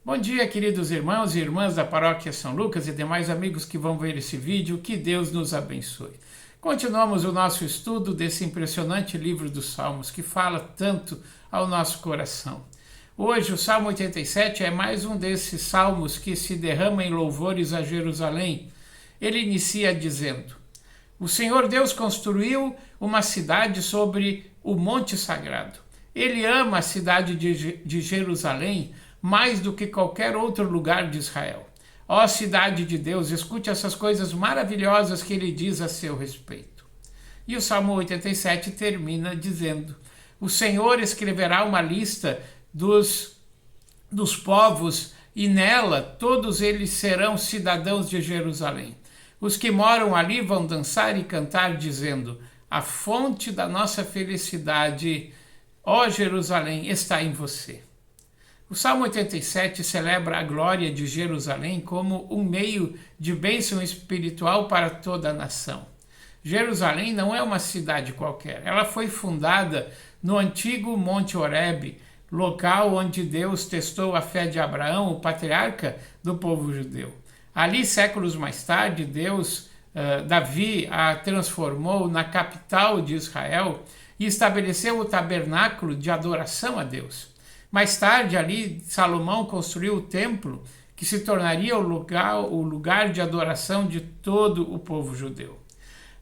Bom dia, queridos irmãos e irmãs da Paróquia São Lucas e demais amigos que vão ver esse vídeo, que Deus nos abençoe. Continuamos o nosso estudo desse impressionante livro dos Salmos, que fala tanto ao nosso coração. Hoje, o Salmo 87 é mais um desses salmos que se derrama em louvores a Jerusalém. Ele inicia dizendo: O Senhor Deus construiu uma cidade sobre o monte sagrado. Ele ama a cidade de Jerusalém mais do que qualquer outro lugar de Israel. Ó cidade de Deus, escute essas coisas maravilhosas que ele diz a seu respeito. E o Salmo 87 termina dizendo: O Senhor escreverá uma lista dos povos, e nela todos eles serão cidadãos de Jerusalém. Os que moram ali vão dançar e cantar, dizendo: A fonte da nossa felicidade, ó Jerusalém, está em você. O Salmo 87 celebra a glória de Jerusalém como um meio de bênção espiritual para toda a nação. Jerusalém não é uma cidade qualquer. Ela foi fundada no antigo Monte Horebe, local onde Deus testou a fé de Abraão, o patriarca do povo judeu. Ali, séculos mais tarde, Davi a transformou na capital de Israel e estabeleceu o tabernáculo de adoração a Deus. Mais tarde, ali, Salomão construiu o templo, que se tornaria o lugar de adoração de todo o povo judeu.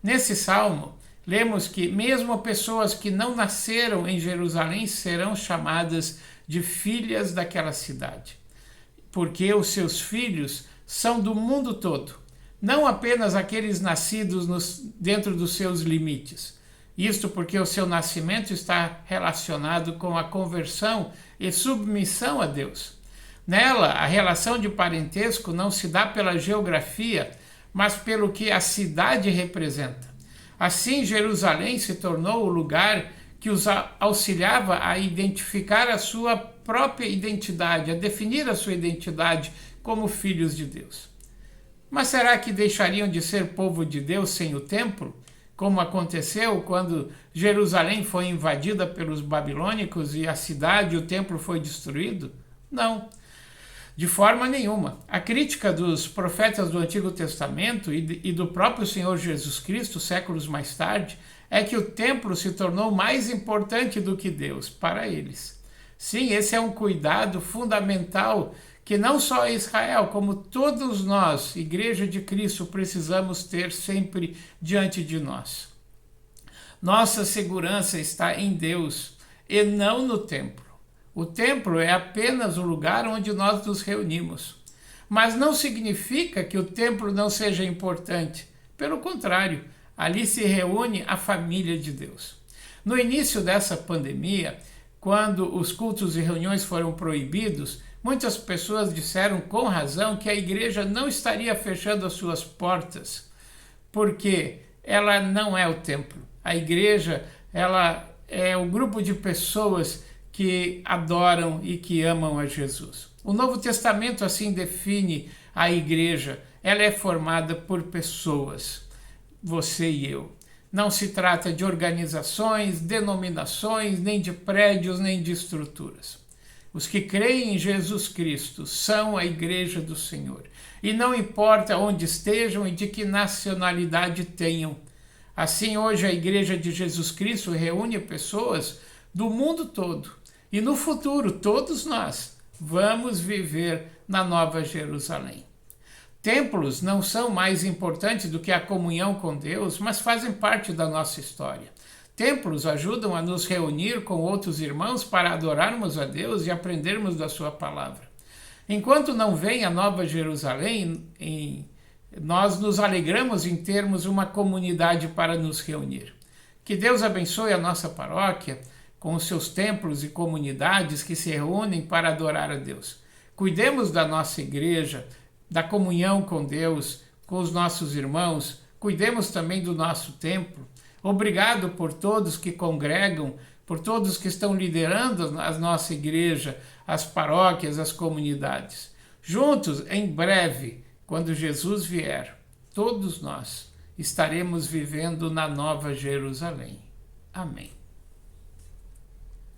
Nesse salmo, lemos que mesmo pessoas que não nasceram em Jerusalém serão chamadas de filhas daquela cidade, porque os seus filhos são do mundo todo, não apenas aqueles nascidos dentro dos seus limites. Isto porque o seu nascimento está relacionado com a conversão e submissão a Deus. Nela, a relação de parentesco não se dá pela geografia, mas pelo que a cidade representa. Assim, Jerusalém se tornou o lugar que os auxiliava a identificar a sua própria identidade, a definir a sua identidade como filhos de Deus. Mas será que deixariam de ser povo de Deus sem o templo? Como aconteceu quando Jerusalém foi invadida pelos babilônicos e a cidade, o templo foi destruído? Não, de forma nenhuma. A crítica dos profetas do Antigo Testamento e do próprio Senhor Jesus Cristo, séculos mais tarde, é que o templo se tornou mais importante do que Deus para eles. Sim, esse é um cuidado fundamental que não só Israel, como todos nós, Igreja de Cristo, precisamos ter sempre diante de nós. Nossa segurança está em Deus e não no templo. O templo é apenas o lugar onde nós nos reunimos. Mas não significa que o templo não seja importante. Pelo contrário, ali se reúne a família de Deus. No início dessa pandemia, quando os cultos e reuniões foram proibidos, muitas pessoas disseram com razão que a igreja não estaria fechando as suas portas, porque ela não é o templo. A igreja, ela é o grupo de pessoas que adoram e que amam a Jesus. O Novo Testamento assim define a igreja. Ela é formada por pessoas, você e eu. Não se trata de organizações, denominações, nem de prédios, nem de estruturas. Os que creem em Jesus Cristo são a igreja do Senhor. E não importa onde estejam e de que nacionalidade tenham. Assim, hoje a igreja de Jesus Cristo reúne pessoas do mundo todo. E no futuro, todos nós vamos viver na Nova Jerusalém. Templos não são mais importantes do que a comunhão com Deus, mas fazem parte da nossa história. Templos ajudam a nos reunir com outros irmãos para adorarmos a Deus e aprendermos da sua palavra. Enquanto não vem a Nova Jerusalém, nós nos alegramos em termos uma comunidade para nos reunir. Que Deus abençoe a nossa paróquia com os seus templos e comunidades que se reúnem para adorar a Deus. Cuidemos da nossa igreja, da comunhão com Deus, com os nossos irmãos. Cuidemos também do nosso templo. Obrigado por todos que congregam, por todos que estão liderando a nossa igreja, as paróquias, as comunidades. Juntos, em breve, quando Jesus vier, todos nós estaremos vivendo na Nova Jerusalém. Amém.